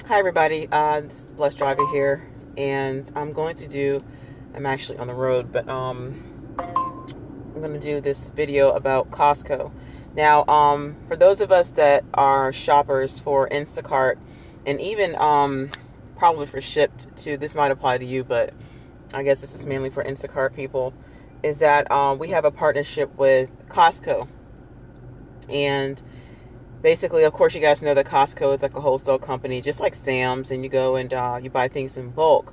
Hi everybody, this is the Blessed Driver here, and I'm actually on the road, but I'm going to do this video about Costco. Now, for those of us that are shoppers for Instacart, and even probably for Shipt too, this might apply to you, but I guess this is mainly for Instacart people, is that we have a partnership with Costco, and basically, of course, you guys know that Costco is like a wholesale company, just like Sam's, and you go and you buy things in bulk.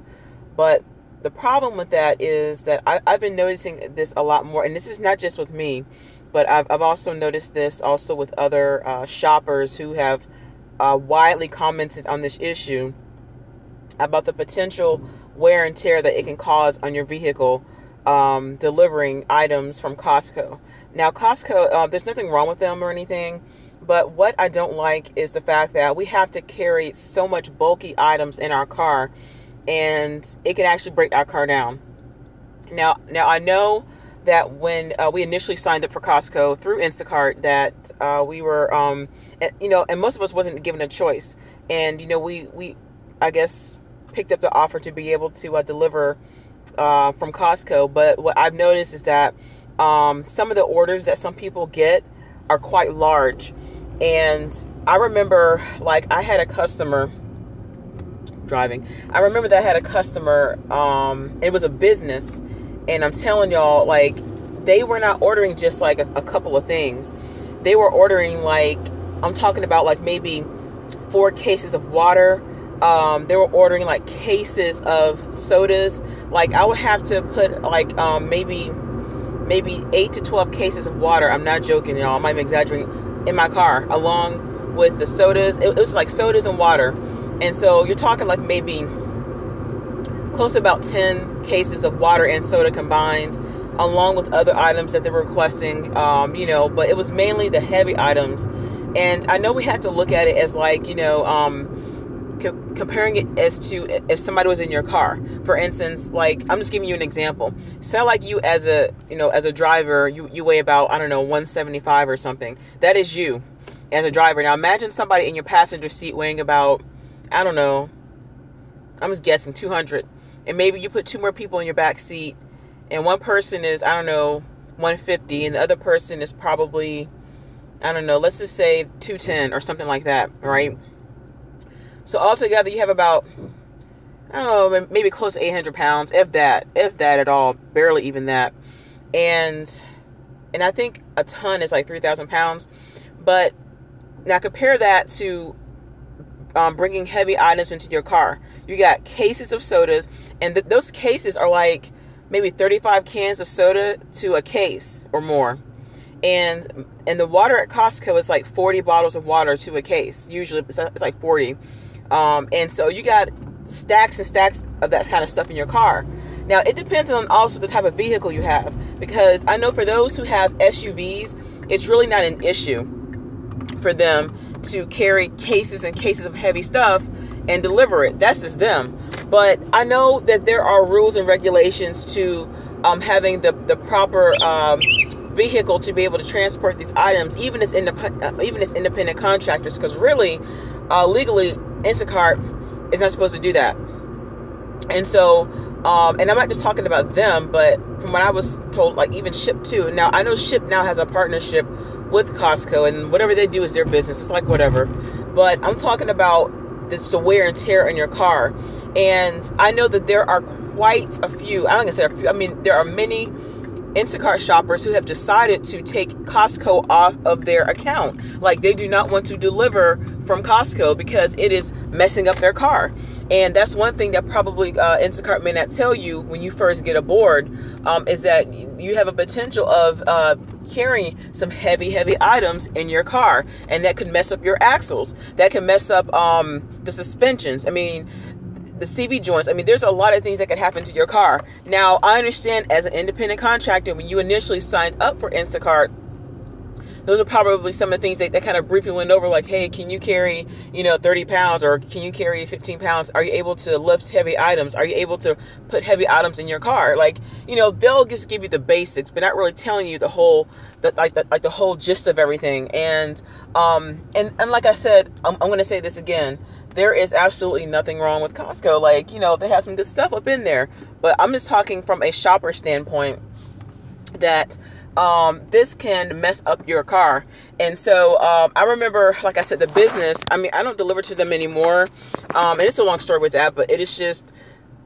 But the problem with that is that I've been noticing this a lot more, and this is not just with me, but I've also noticed this also with other shoppers who have widely commented on this issue about the potential wear and tear that it can cause on your vehicle delivering items from Costco. Now, Costco, there's nothing wrong with them or anything. But what I don't like is the fact that we have to carry so much bulky items in our car, and it can actually break our car down. Now I know that when we initially signed up for Costco through Instacart, that we were, and most of us wasn't given a choice, and we I guess picked up the offer to be able to deliver from Costco. But what I've noticed is that some of the orders that some people get are quite large. And I remember, like, I had a customer driving. I remember that I had a customer, it was a business, and I'm telling y'all, like, they were not ordering just like a couple of things. They were ordering, like, I'm talking about like maybe 4 cases of water. They were ordering like cases of sodas. Like, I would have to put like maybe 8 to 12 cases of water. I'm not joking, y'all. I'm not even exaggerating. In my car, along with the sodas. It was like sodas and water. And so you're talking like maybe close to about 10 cases of water and soda combined, along with other items that they were requesting, but it was mainly the heavy items. And I know we have to look at it as like, comparing it as to if somebody was in your car. For instance, like, I'm just giving you an example. Say like you as a driver, you weigh about, I don't know, 175 or something. That is you as a driver. Now imagine somebody in your passenger seat weighing about, I don't know, I'm just guessing 200. And maybe you put 2 more people in your back seat, and one person is, I don't know, 150, and the other person is probably, I don't know, let's just say 210 or something like that, right? So altogether, you have about, I don't know, maybe close to 800 pounds, if that at all, barely even that. And I think a ton is like 3,000 pounds. But now compare that to bringing heavy items into your car. You got cases of sodas, and those cases are like maybe 35 cans of soda to a case or more. And the water at Costco is like 40 bottles of water to a case. Usually it's like 40. And so you got stacks and stacks of that kind of stuff in your car. Now, it depends on also the type of vehicle you have, because I know for those who have SUVs, it's really not an issue for them to carry cases and cases of heavy stuff and deliver it. That's just them. But I know that there are rules and regulations to having the proper vehicle to be able to transport these items, even as independent contractors, because really, legally, Instacart is not supposed to do that. And so, and I'm not just talking about them, but from what I was told, like even Shipt too. Now, I know Shipt now has a partnership with Costco, and whatever they do is their business. It's like whatever. But I'm talking about the wear and tear in your car. And I know that there are quite a few, I'm going to say a few, I mean, there are many Instacart shoppers who have decided to take Costco off of their account. Like, they do not want to deliver from Costco because it is messing up their car. And that's one thing that probably Instacart may not tell you when you first get aboard, is that you have a potential of carrying some heavy items in your car, and that could mess up your axles. That can mess up the suspensions. I mean, the CV joints. I mean, there's a lot of things that could happen to your car. Now, I understand as an independent contractor, when you initially signed up for Instacart, those are probably some of the things that kind of briefly went over, like, hey, can you carry, 30 pounds, or can you carry 15 pounds? Are you able to lift heavy items? Are you able to put heavy items in your car? Like, they'll just give you the basics, but not really telling you the whole gist of everything. And like I said, I'm going to say this again. there is absolutely nothing wrong with Costco. Like, they have some good stuff up in there. But I'm just talking from a shopper standpoint that this can mess up your car. And so I remember, like I said, the business, I don't deliver to them anymore. And it's a long story with that, but it is just,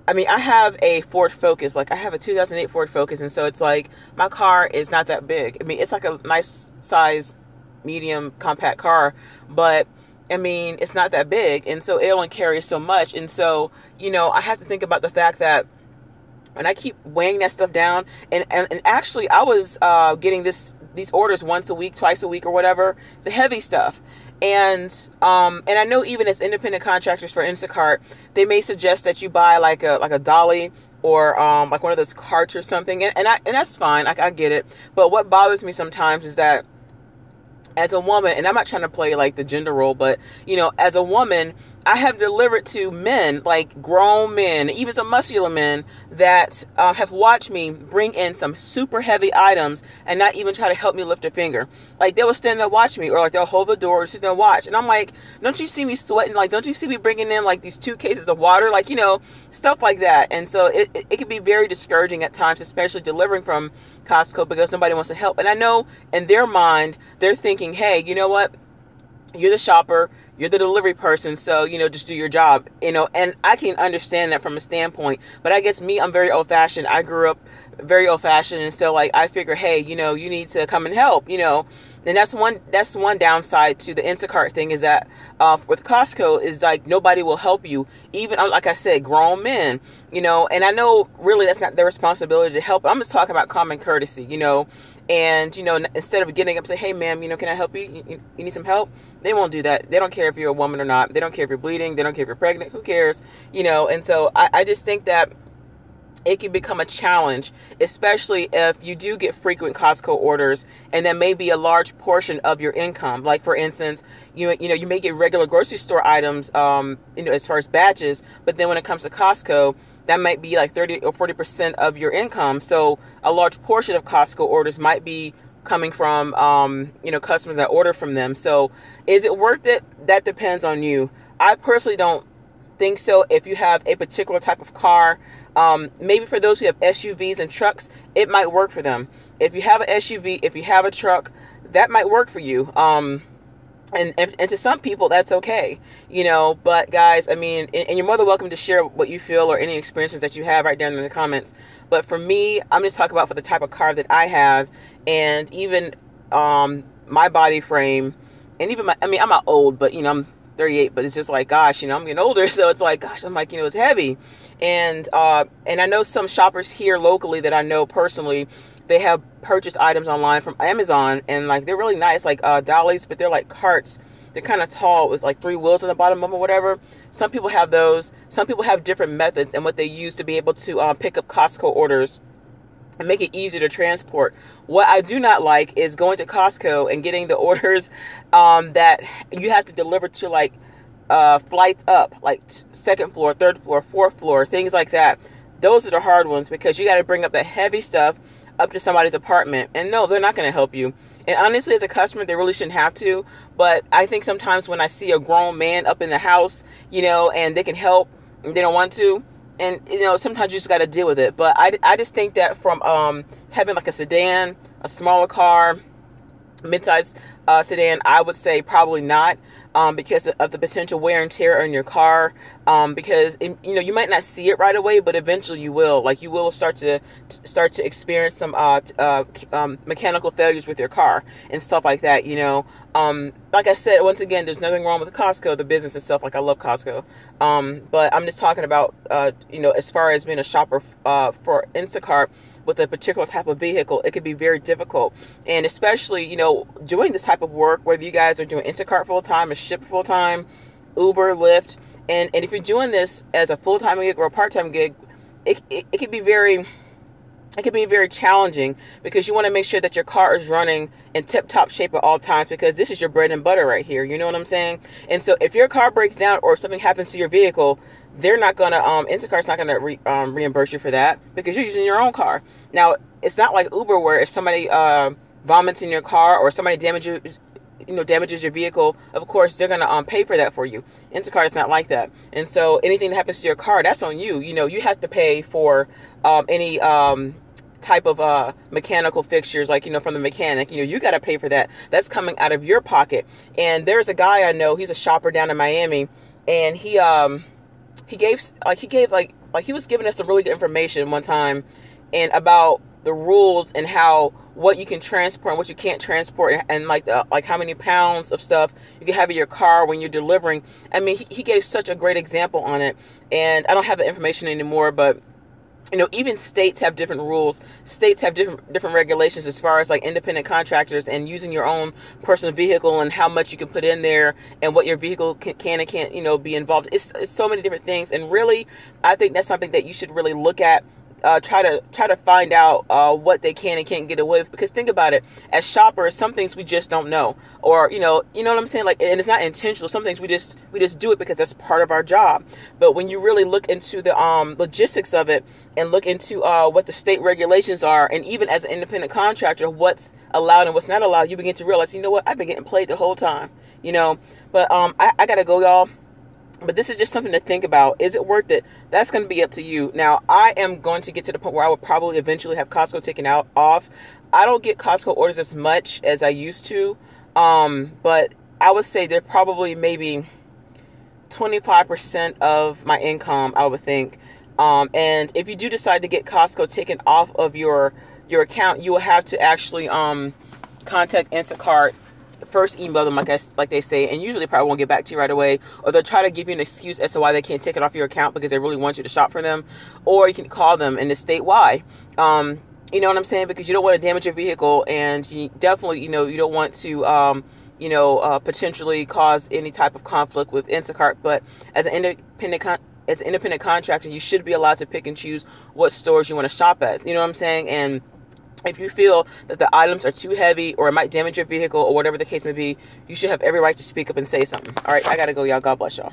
I have a Ford Focus. Like, I have a 2008 Ford Focus. And so it's like, my car is not that big. It's like a nice size, medium, compact car. But, it's not that big. And so it only carries so much. And so, I have to think about the fact that when I keep weighing that stuff down, and actually I was getting these orders once a week, twice a week or whatever, the heavy stuff. And I know even as independent contractors for Instacart, they may suggest that you buy like a dolly or like one of those carts or something. And that's fine. I get it. But what bothers me sometimes is that as a woman, and I'm not trying to play like the gender role, but as a woman, I have delivered to men, like grown men, even some muscular men that have watched me bring in some super heavy items and not even try to help me lift a finger. Like, they will stand there and watch me, or like they'll hold the door and sit there and watch. And I'm like, don't you see me sweating? Like, don't you see me bringing in like these 2 cases of water? Like, stuff like that. And so it can be very discouraging at times, especially delivering from Costco, because nobody wants to help. And I know in their mind, they're thinking, hey, you know what? You're the shopper, you're the delivery person, so, just do your job, and I can understand that from a standpoint. But I guess me, I'm very old fashioned. I grew up very old fashioned. And so like, I figure, hey, you need to come and help, and that's one downside to the Instacart thing, is that with Costco is like, nobody will help you. Even like I said, grown men, and I know really that's not their responsibility to help. I'm just talking about common courtesy, and, instead of getting up and say, hey, ma'am, can I help you? You need some help? They won't do that. They don't care if you're a woman or not. They don't care if you're bleeding. They don't care if you're pregnant. Who cares? And so I just think that it can become a challenge, especially if you do get frequent Costco orders, and that may be a large portion of your income. Like, for instance, you may get regular grocery store items, as far as batches, but then when it comes to Costco, that might be like 30 or 40% of your income. So a large portion of Costco orders might be coming from, customers that order from them. So is it worth it? That depends on you. I personally don't think so. If you have a particular type of car, maybe for those who have SUVs and trucks, it might work for them. If you have an SUV, if you have a truck, that might work for you. And to some people, that's okay, but guys, and you're more than welcome to share what you feel or any experiences that you have right down in the comments. But for me, I'm just talking about for the type of car that I have, and even my body frame, and even I'm not old, but I'm 38, but it's just like, gosh, I'm getting older. So it's like, gosh, I'm like, it's heavy. And I know some shoppers here locally that I know personally, they have purchased items online from Amazon, and like, they're really nice, like dollies, but they're like carts. They're kind of tall with like 3 wheels on the bottom of them or whatever. Some people have those. Some people have different methods and what they use to be able to pick up Costco orders and make it easier to transport. What I do not like is going to Costco and getting the orders that you have to deliver to like flights up, like 2nd floor, 3rd floor, 4th floor, things like that. Those are the hard ones, because you got to bring up the heavy stuff up to somebody's apartment. And no, they're not going to help you. And honestly, as a customer, they really shouldn't have to. But I think sometimes when I see a grown man up in the house, and they can help, and they don't want to, and sometimes you just got to deal with it. But I just think that from having like a sedan, a smaller car, mid-size sedan, I would say probably not, because of the potential wear and tear on your car, because you might not see it right away, but eventually you will. Like, you will start to experience some mechanical failures with your car and stuff like that. Like I said, once again, there's nothing wrong with Costco, the business itself. Like, I love Costco, but I'm just talking about as far as being a shopper for Instacart with a particular type of vehicle, it could be very difficult. And especially, doing this type of work, whether you guys are doing Instacart full time or Shipt full time, Uber, Lyft, and if you're doing this as a full time gig or a part time gig, it could be very challenging, because you want to make sure that your car is running in tip-top shape at all times, because this is your bread and butter right here. You know what I'm saying? And so if your car breaks down or something happens to your vehicle, they're not going to, Instacart's not going to reimburse you for that, because you're using your own car. Now, it's not like Uber, where if somebody vomits in your car or somebody damages your vehicle, of course they're gonna pay for that for you. Instacart is not like that, and so anything that happens to your car, that's on you. You have to pay for any type of mechanical fixtures, like from the mechanic. You got to pay for that. That's coming out of your pocket. And there's a guy I know, he's a shopper down in Miami, and he was giving us some really good information one time, and about the rules and what you can transport and what you can't transport, and like how many pounds of stuff you can have in your car when you're delivering. I mean, he gave such a great example on it, and I don't have the information anymore, but even states have different rules. States have different regulations as far as like independent contractors and using your own personal vehicle and how much you can put in there and what your vehicle can and can't, be involved. It's so many different things. And really, I think that's something that you should really look at. Try to find out what they can and can't get away with, because think about it, as shoppers, some things we just don't know, or you know what I'm saying, like, and it's not intentional. Some things we just do it because that's part of our job. But when you really look into the logistics of it and look into what the state regulations are, and even as an independent contractor, what's allowed and what's not allowed, you begin to realize, what, I've been getting played the whole time. But I gotta go, y'all. But this is just something to think about. Is it worth it? That's going to be up to you. Now, I am going to get to the point where I will probably eventually have Costco taken off. I don't get Costco orders as much as I used to. But I would say they're probably maybe 25% of my income, I would think. And if you do decide to get Costco taken off of your account, you will have to actually contact Instacart. First, email them like they say, and usually probably won't get back to you right away, or they'll try to give you an excuse as to why they can't take it off your account because they really want you to shop for them. Or you can call them and state why. You know what I'm saying? Because you don't want to damage your vehicle, and you definitely, you don't want to potentially cause any type of conflict with Instacart. But as an independent contractor, you should be allowed to pick and choose what stores you want to shop at. You know what I'm saying? And if you feel that the items are too heavy or it might damage your vehicle or whatever the case may be, you should have every right to speak up and say something. All right, I got to go, y'all. God bless y'all.